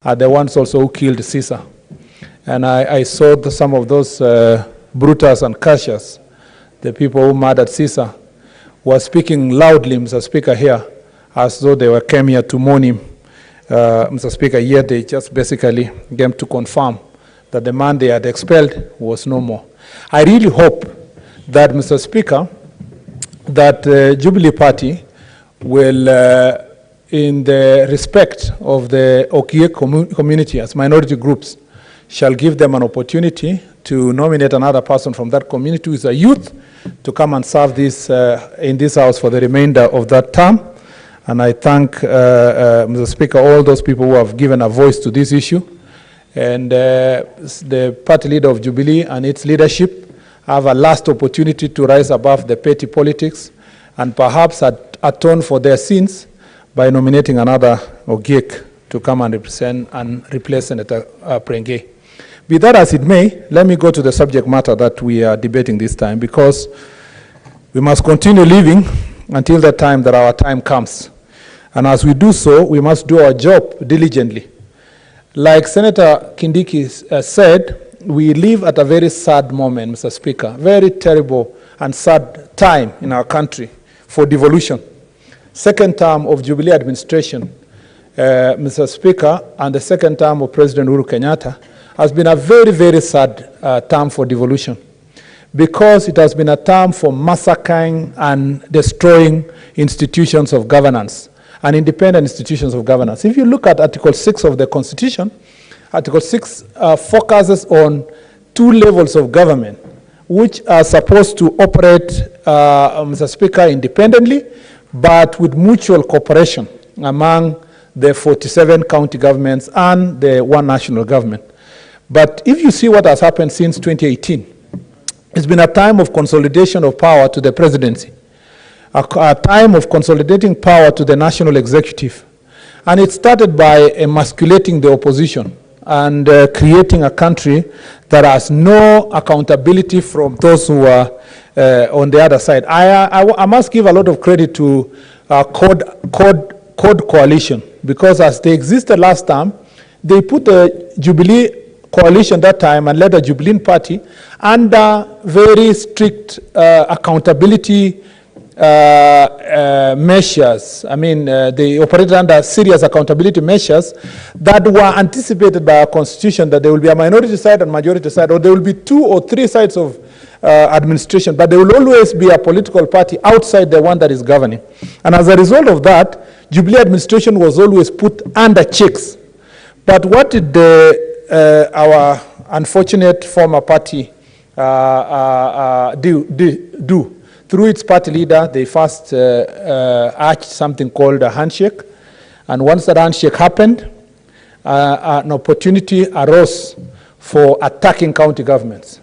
are the ones also who killed Caesar. And I saw some of those Brutus and Cassius, the people who murdered Caesar, were speaking loudly, Mr. Speaker, here, as though they came here to mourn him. Mr. Speaker, yet they just basically came to confirm that the man they had expelled was no more. I really hope that, Mr. Speaker, that the Jubilee Party will, in the respect of the Okiek community as minority groups, shall give them an opportunity to nominate another person from that community who is a youth to come and serve this, in this House for the remainder of that term. And I thank, Mr. Speaker, all those people who have given a voice to this issue. And the party leader of Jubilee and its leadership have a last opportunity to rise above the petty politics and perhaps atone for their sins by nominating another Ogiek to come and represent and replace Senator Prenge. Be that as it may, let me go to the subject matter that we are debating this time, because we must continue living until the time that our time comes. And as we do so, we must do our job diligently. Like Senator Kindiki said, we live at a very sad moment, Mr. Speaker, very terrible and sad time in our country for devolution. Second term of Jubilee administration, Mr. Speaker, and the second term of President Uhuru Kenyatta has been a very, very sad term for devolution, because it has been a term for massacring and destroying institutions of governance and independent institutions of governance. If you look at Article 6 of the Constitution, Article 6 focuses on two levels of government, which are supposed to operate, Mr. Speaker, independently, but with mutual cooperation among the 47 county governments and the one national government. But if you see what has happened since 2018, it's been a time of consolidation of power to the presidency, a time of consolidating power to the national executive. And it started by emasculating the opposition and creating a country that has no accountability from those who are on the other side. I must give a lot of credit to Code Coalition, because as they existed last time, they put the Jubilee coalition that time and led the Jubilee Party under very strict accountability measures. I mean, they operated under serious accountability measures that were anticipated by our constitution, that there will be a minority side and majority side, or there will be 2 or 3 sides of administration, but there will always be a political party outside the one that is governing. And as a result of that, Jubilee administration was always put under checks. But what did our unfortunate former party do? Through its party leader, they first arched something called a handshake. And once that handshake happened, an opportunity arose for attacking county governments.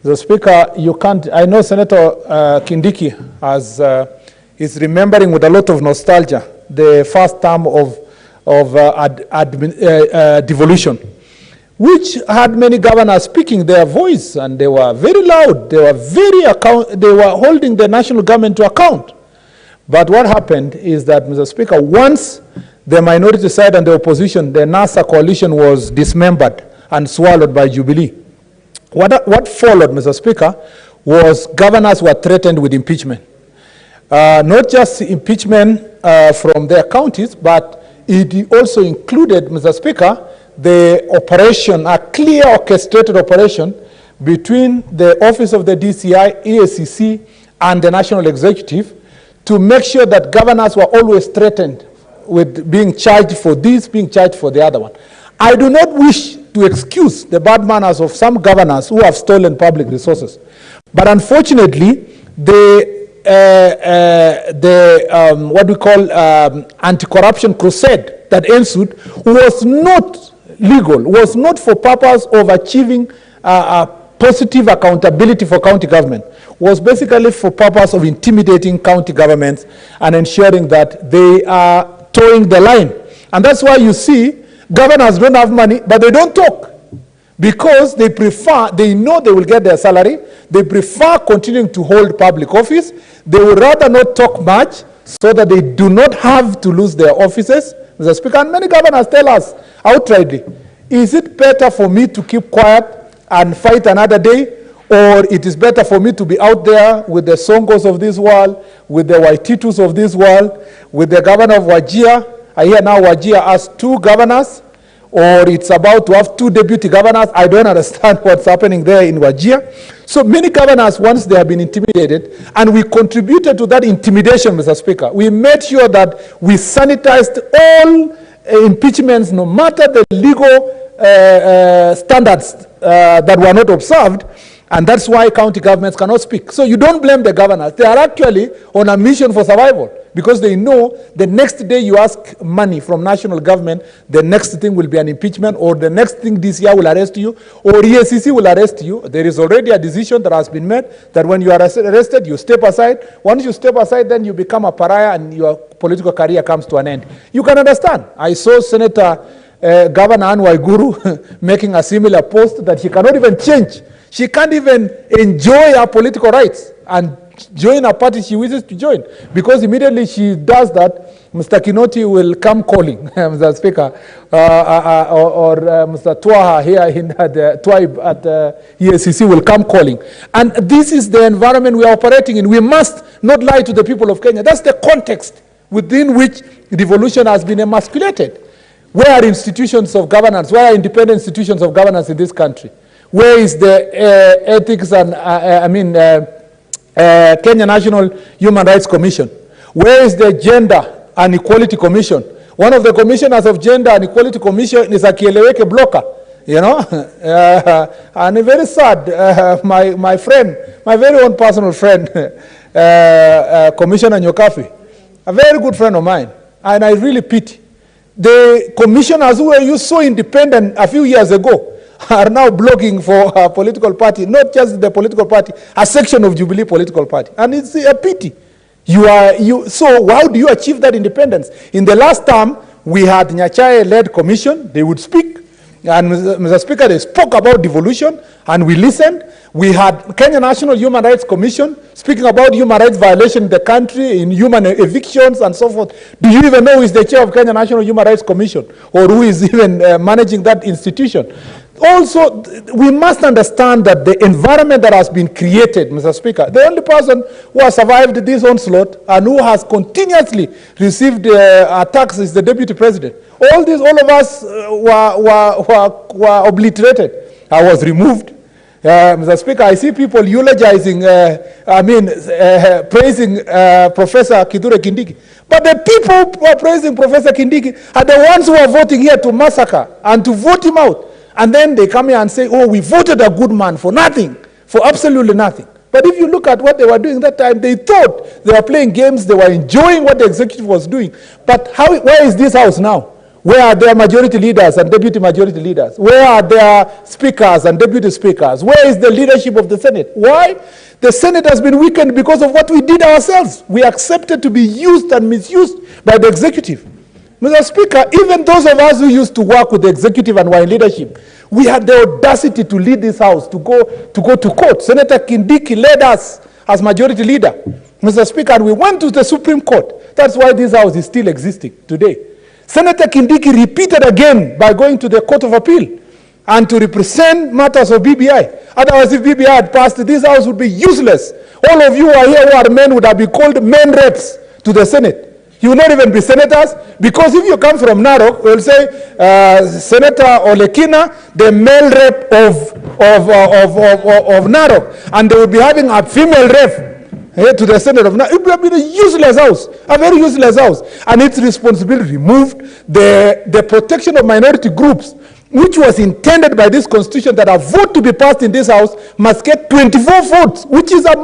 The Speaker, you can't, I know Senator Kindiki is remembering with a lot of nostalgia the first term of devolution, which had many governors speaking their voice, and they were very loud. They were holding the national government to account. But what happened is that, Mr. Speaker, once the minority side and the opposition, the NASA coalition was dismembered and swallowed by Jubilee. What followed, Mr. Speaker, was governors were threatened with impeachment. Not just impeachment from their counties, but it also included, Mr. Speaker, the operation, a clear orchestrated operation between the Office of the DCI, EACC, and the National Executive to make sure that governors were always threatened with being charged for this, being charged for the other one. I do not wish to excuse the bad manners of some governors who have stolen public resources. But unfortunately, what we call anti-corruption crusade that ensued was not legal, was not for purpose of achieving positive accountability for county government, was basically for purpose of intimidating county governments and ensuring that they are towing the line. And that's why you see governors don't have money, but they don't talk, because they prefer, they know they will get their salary, they prefer continuing to hold public office, they would rather not talk much so that they do not have to lose their offices, Mr. Speaker. And many governors tell us, outrightly, is it better for me to keep quiet and fight another day, or it is better for me to be out there with the Songos of this world, with the Waititus of this world, with the governor of Wajir? I hear now Wajir has 2 governors, or it's about to have 2 deputy governors. I don't understand what's happening there in Wajir. So many governors, once they have been intimidated, and we contributed to that intimidation, Mr. Speaker. We made sure that we sanitized all impeachments, no matter the legal standards that were not observed, and that's why county governments cannot speak. So you don't blame the governors. They are actually on a mission for survival, because they know the next day you ask money from national government, the next thing will be an impeachment, or the next thing DCI will arrest you, or EACC will arrest you. There is already a decision that has been made that when you are arrested, you step aside. Once you step aside, then you become a pariah and your political career comes to an end. You can understand. I saw Senator Governor Anne Waiguru making a similar post that she cannot even change. She can't even enjoy her political rights and join a party she wishes to join, because immediately she does that, Mr. Kinoti will come calling, Mr. Speaker, or Mr. Twaha here in the Twaib at EACC will come calling. And this is the environment we are operating in. We must not lie to the people of Kenya. That's the context within which devolution has been emasculated. Where are institutions of governance? Where are independent institutions of governance in this country? Where is the ethics and, Kenya National Human Rights Commission? Where is the Gender and Equality Commission? One of the commissioners of Gender and Equality Commission is a Kieleweke blocker, you know. And very sad, my friend, my very own personal friend, Commissioner Nyokafi, a very good friend of mine, and I really pity. The commissioners who were so independent a few years ago are now blogging for a political party, not just the political party, a section of Jubilee political party. And it's a pity. So how do you achieve that independence? In the last term, we had Nyachae-led commission. They would speak. And Mr. Speaker, they spoke about devolution, and we listened. We had Kenya National Human Rights Commission speaking about human rights violation in the country, in human evictions and so forth. Do you even know who is the chair of Kenya National Human Rights Commission, or who is even managing that institution? Also, we must understand that the environment that has been created, Mr. Speaker, the only person who has survived this onslaught and who has continuously received attacks is the Deputy President. All of us were obliterated. I was removed. Mr. Speaker, I see people eulogizing, praising Professor Kithure Kindiki. But the people who are praising Professor Kindiki are the ones who are voting here to massacre and to vote him out. And then they come here and say, oh, we voted a good man for nothing, for absolutely nothing. But if you look at what they were doing that time, they thought they were playing games, they were enjoying what the executive was doing. But where is this house now? Where are their majority leaders and deputy majority leaders? Where are their speakers and deputy speakers? Where is the leadership of the Senate? Why? The Senate has been weakened because of what we did ourselves. We accepted to be used and misused by the executive. Mr. Speaker, even those of us who used to work with the executive and were in leadership, we had the audacity to lead this house, to go to court. Senator Kindiki led us as majority leader, Mr. Speaker, and we went to the Supreme Court. That's why this house is still existing today. Senator Kindiki repeated again by going to the Court of Appeal and to represent matters of BBI. Otherwise, if BBI had passed, this house would be useless. All of you who are here who are men would have been called men reps to the Senate. You will not even be senators, because if you come from Narok, we'll say Senator Olekina, the male rep of Narok, and they will be having a female rep to the Senate of Narok. It would have been a useless house, a very useless house, and its responsibility removed. The protection of minority groups, which was intended by this constitution that a vote to be passed in this house must get 24 votes, which is a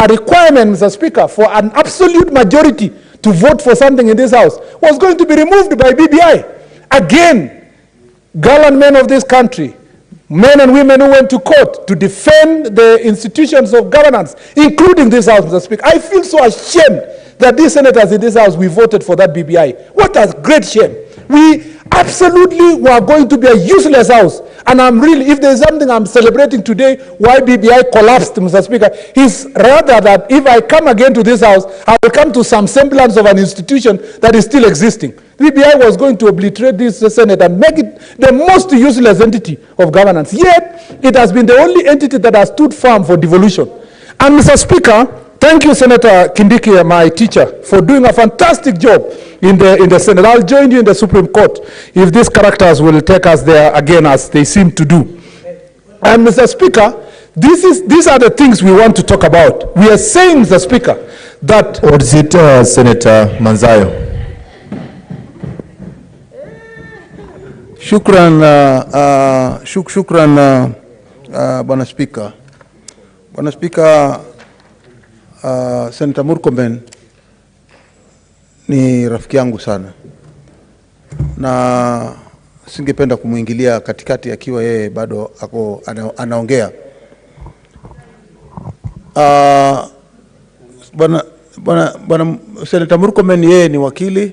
requirement, Mr. Speaker, for an absolute majority to vote for something in this house, was going to be removed by BBI. Again, gallant men of this country, men and women who went to court to defend the institutions of governance, including this house, Mr. Speaker. I feel so ashamed that these senators in this house, we voted for that BBI. What a great shame. We absolutely were going to be a useless house, And I'm really, if there's something I'm celebrating today, why BBI collapsed, Mr. Speaker, is rather that if I come again to this house, I will come to some semblance of an institution that is still existing. BBI was going to obliterate this Senate and make it the most useless entity of governance. Yet, it has been the only entity that has stood firm for devolution. And Mr. Speaker, thank you, Senator Kindiki, my teacher, for doing a fantastic job in the Senate. I'll join you in the Supreme Court if these characters will take us there again, as they seem to do. And Mr. Speaker, these are the things we want to talk about. We are saying, Mr. Speaker, that... What is it, Senator Manzayo? Shukran, Bwana Speaker. Bwana Speaker, Senator Murkomen ni rafiki yangu sana, na singependa kumuingilia katikati akiwa yeye bado anaongea. Bwana Senator Murkomen yeye ni wakili,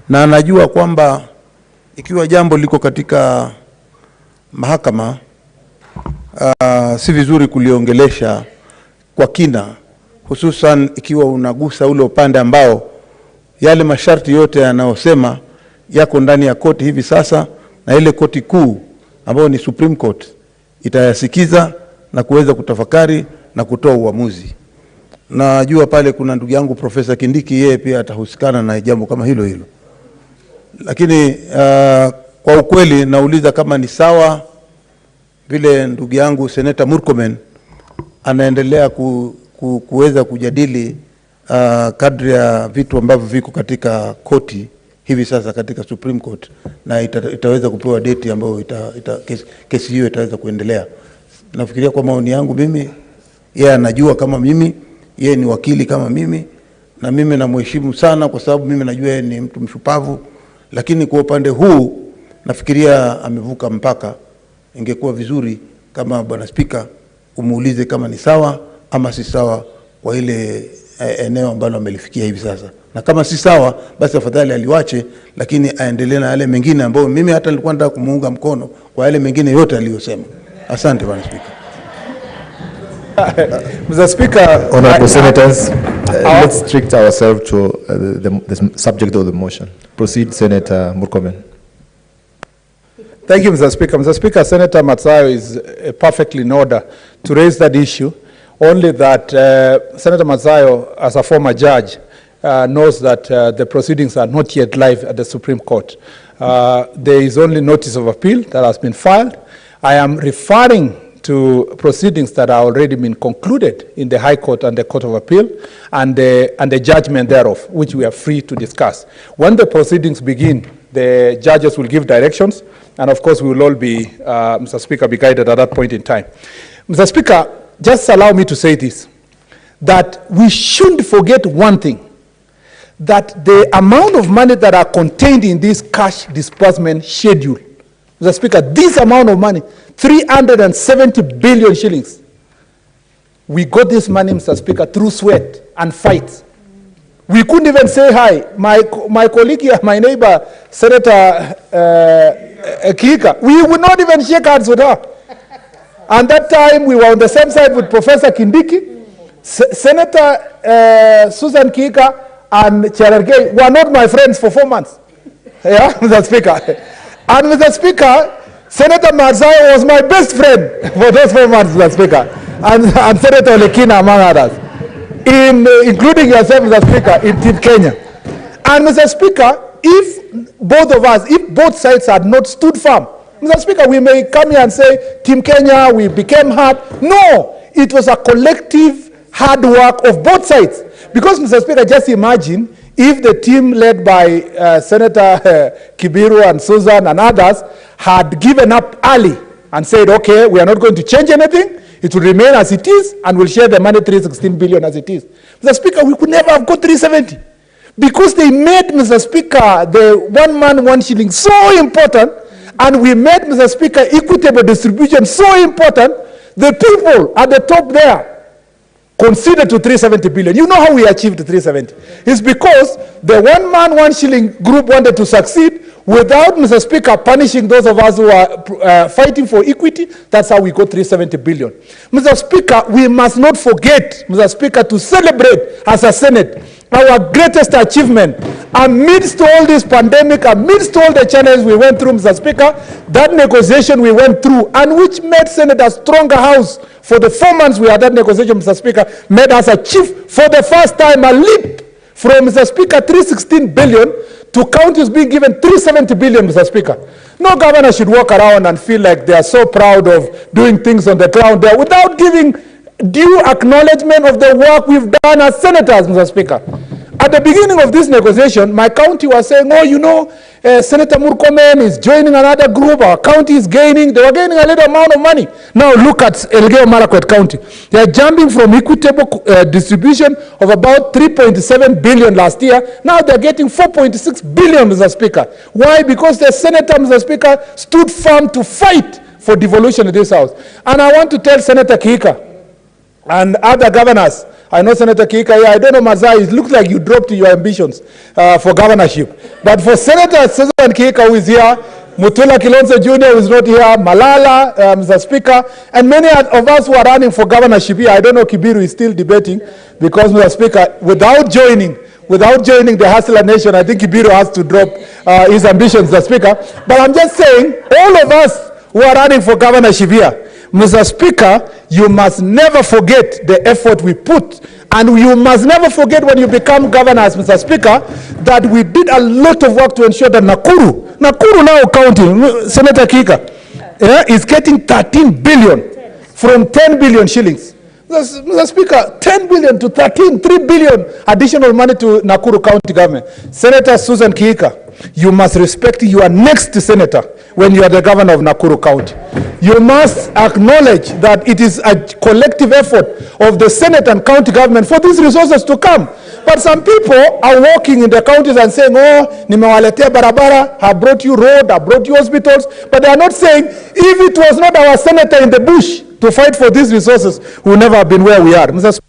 na anajua kwamba ikiwa jambo liko katika mahakama, si vizuri kuliongelesha kwa kina, hususan ikiwa unagusa ule upande ambao yale masharti yote yanayosema yako ndani ya koti hivi sasa, na ile koti kuu ambayo ni Supreme Court itayasikiza na kuweza kutafakari na kutoa uamuzi. Najua pale kuna ndugu yangu Profesa Kindiki, yeye pia atahusikana na jambo kama hilo. Lakini kwa ukweli nauliza kama ni sawa vile ndugu yangu Senator Murkomen anaendelea kuweza kujadili kadri ya vitu ambavyo viko katika koti hivi sasa katika Supreme Court, na itaweza kupewa date ambayo kesi hiyo itaweza kuendelea. Nafikiria kwa maoni yangu mimi, yeye anajua kama mimi, yeye ni wakili kama mimi, na mimi namheshimu sana kwa sababu mimi najua yeye ni mtu mshupavu. Lakini kwa upande huu nafikiria amevuka mpaka. Ingekuwa vizuri kama Bwana Speaker umuulize kama ni sawa ama si sawa kwa ile eneo ambalo amelifikia hivi sasa, na kama si sawa basi afadhali aliwache, lakini aendelee na yale mengine ambayo mimi hata nilikuwa nataka kumuunga mkono kwa yale mengine yote aliyosema. Asante Bwana Speaker. Mr. Speaker, Honorable Senators, let's restrict ourselves to the subject of the motion. Proceed, Senator Murkomen. Thank you, Mr. Speaker. Mr. Speaker, Senator Manzayo is perfectly in order to raise that issue, only that Senator Manzayo, as a former judge, knows that the proceedings are not yet live at the Supreme Court. There is only notice of appeal that has been filed. I am referring to proceedings that are already been concluded in the High Court and the Court of Appeal, and the judgment thereof, which we are free to discuss. When the proceedings begin, the judges will give directions, and of course we will all be, Mr. Speaker, be guided at that point in time. Mr. Speaker, just allow me to say this, that we shouldn't forget one thing, that the amount of money that are contained in this cash disbursement schedule, Mr. Speaker, this amount of money, 370 billion shillings. We got this money, Mr. Speaker, through sweat and fight. We couldn't even say hi. My colleague here, my neighbor, Senator Kika, we would not even shake hands with her. And that time, we were on the same side with Professor Kindiki. Senator Susan Kika and Cherargei were not my friends for 4 months. Yeah, Mr. Speaker. And Mr. Speaker, Senator Manzayo was my best friend for those 4 months, Mr. Speaker, and Senator Lekina, among others, including yourself, Mr. Speaker, in Team Kenya. And Mr. Speaker, if both sides had not stood firm, Mr. Speaker, we may come here and say, Team Kenya, we became hard. No, it was a collective hard work of both sides. Because, Mr. Speaker, just imagine if the team led by Senator Kibiru and Susan and others had given up early and said, okay, we are not going to change anything, it will remain as it is, and we'll share the money, 316 billion as it is. Mr. Speaker, we could never have got 370. Because they made, Mr. Speaker, the 1 man, 1 shilling so important, and we made, Mr. Speaker, equitable distribution so important, the people at the top there, conceded to 370 billion. You know how we achieved 370? It's because the one man, one shilling group wanted to succeed without, Mr. Speaker, punishing those of us who are fighting for equity. That's how we got 370 billion. Mr. Speaker, we must not forget, Mr. Speaker, to celebrate as a Senate our greatest achievement amidst all this pandemic, amidst all the challenges we went through, Mr. Speaker, that negotiation we went through, and which made Senate a stronger house for the 4 months we had that negotiation, Mr. Speaker, made us achieve for the first time a leap from, Mr. Speaker, 316 billion to counties being given 370 billion, Mr. Speaker. No governor should walk around and feel like they are so proud of doing things on the ground there without giving due acknowledgement of the work we've done as senators, Mr. Speaker. At the beginning of this negotiation, my county was saying, oh, you know, Senator Murkomen is joining another group, our county is gaining. They were gaining a little amount of money. Now look at Elgeyo Marakwet County. They are jumping from equitable distribution of about 3.7 billion last year. Now they're getting 4.6 billion, Mr. Speaker. Why? Because the senator, Mr. Speaker, stood firm to fight for devolution in this house. And I want to tell Senator Kihika and other governors, I know Senator Kihika here, I don't know Mazai, it looks like you dropped your ambitions for governorship. But for Senator Susan Kihika, who is here, Mutula Kilonzo Jr., who is not here, Malala, Mr. Speaker, and many of us who are running for governorship here, I don't know, Kibiru is still debating, because, Mr. Speaker, without joining the Hustler Nation, I think Kibiru has to drop his ambitions, Mr. Speaker. But I'm just saying, all of us who are running for governorship here, Mr. Speaker, you must never forget the effort we put, and you must never forget when you become governors, Mr. Speaker, that we did a lot of work to ensure that Nakuru now county, Senator Kihika, is getting 13 billion from 10 billion shillings. Mr. Speaker, 10 billion to 3 billion additional money to Nakuru County government. Senator Susan Kihika, you must respect your next senator when you are the governor of Nakuru County. You must acknowledge that it is a collective effort of the Senate and county government for these resources to come. But some people are walking in the counties and saying, oh, nimewaletea barabara, I brought you road, I brought you hospitals. But they are not saying, if it was not our senator in the bush to fight for these resources, we would never have been where we are. Mr.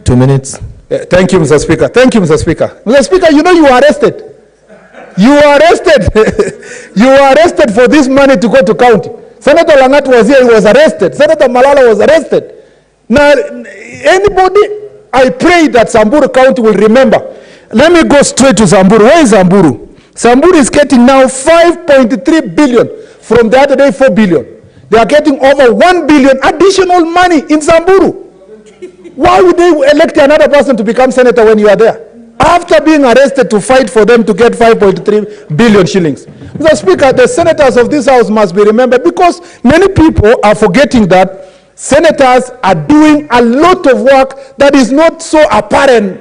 2 minutes. Thank you, Mr. Speaker. Thank you, Mr. Speaker. Mr. Speaker, you know you were arrested. You were arrested. You were arrested for this money to go to county. Senator Langat was here, he was arrested. Senator Malala was arrested. Now, anybody, I pray that Samburu County will remember. Let me go straight to Samburu. Where is Samburu? Samburu is getting now 5.3 billion from the other day 4 billion. They are getting over 1 billion additional money in Samburu. Why would they elect another person to become senator when you are there? After being arrested to fight for them to get 5.3 billion shillings. Mr. Speaker, the senators of this house must be remembered, because many people are forgetting that senators are doing a lot of work that is not so apparent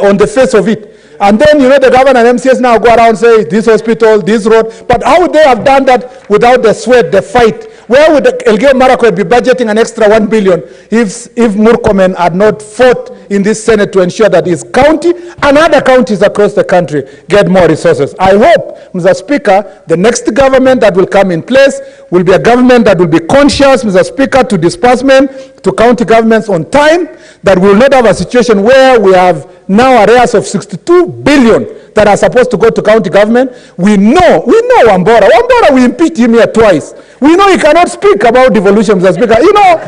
on the face of it. And then, you know, the governor and MCS now go around and say, this hospital, this road. But how would they have done that without the sweat, the fight? Where would Elgeyo Marakwet be budgeting an extra 1 billion if Murkomen had not fought in this Senate to ensure that his county and other counties across the country get more resources? I hope, Mr. Speaker, the next government that will come in place will be a government that will be conscious, Mr. Speaker, to disbursement to county governments on time, that we will not have a situation where we have now arrears of 62 billion that are supposed to go to county government. We know Wambora. Wambora, we impeached him here twice. We know he cannot speak about devolution, Mr. Speaker. You know,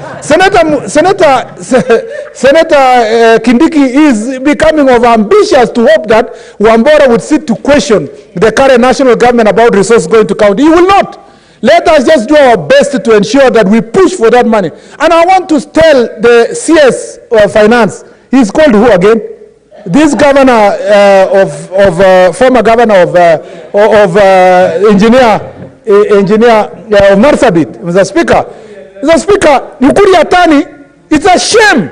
Senator Kindiki is becoming overambitious to hope that Wambora would sit to question the current national government about resources going to county. He will not. Let us just do our best to ensure that we push for that money. And I want to tell the CS Finance, he's called who again? This governor former governor of engineer of Marsabit, Mr. Speaker. Mr. Speaker, Nukuri Atani, it's a shame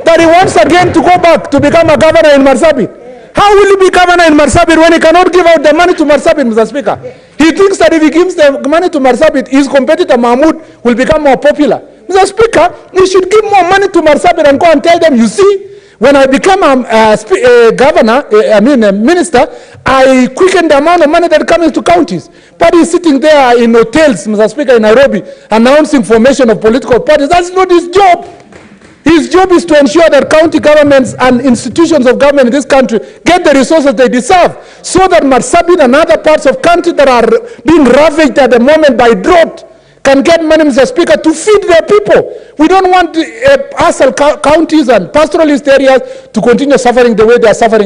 that he wants again to go back to become a governor in Marsabit. How will he be governor in Marsabit when he cannot give out the money to Marsabit, Mr. Speaker? He thinks that if he gives the money to Marsabit, his competitor Mahmoud will become more popular. Mr. Speaker, he should give more money to Marsabit and go and tell them, you see, When I became a governor, a minister, I quickened the amount of money that comes to counties. Parties sitting there in hotels, Mr. Speaker, in Nairobi, announcing formation of political parties. That's not his job. His job is to ensure that county governments and institutions of government in this country get the resources they deserve, so that Marsabit and other parts of country that are being ravaged at the moment by drought can get money, Mr. Speaker, to feed their people. We don't want counties and pastoralist areas to continue suffering the way they are suffering.